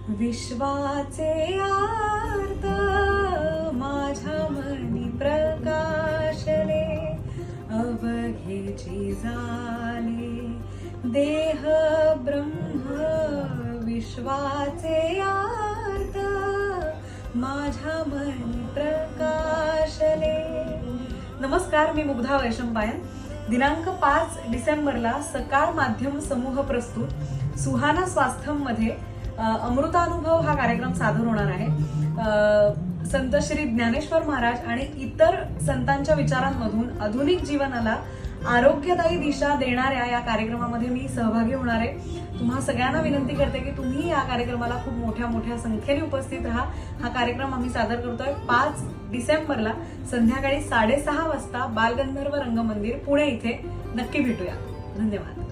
विश्वाचे आर्त माझ्या मनी प्रकाशले, अवघेची झाले देह ब्रह्म. विश्वाचे आर्त माझ्या मनी प्रकाशले. नमस्कार, मी मुग्धा वैशंपायन. दिनांक 5 डिसेंबरला सकाळ माध्यम समूह प्रस्तुत सुहाना स्वास्थ्यम मध्ये अमृतानुभव हा कार्यक्रम सादर होणार आहे. संत श्री ज्ञानेश्वर महाराज आणि इतर संतांच्या विचारांमधून आधुनिक जीवनाला आरोग्यदायी दिशा देणाऱ्या या कार्यक्रमामध्ये मी सहभागी होणार आहे. तुम्हा सगळ्यांना विनंती करते की तुम्ही या कार्यक्रमाला खूप मोठ्या संख्येने उपस्थित राहा. हा कार्यक्रम आम्ही सादर करतोय 5 डिसेंबरला संध्याकाळी 6:30 वाजता बालगंधर्व रंगमंदिर पुणे इथे. नक्की भेटूया. धन्यवाद.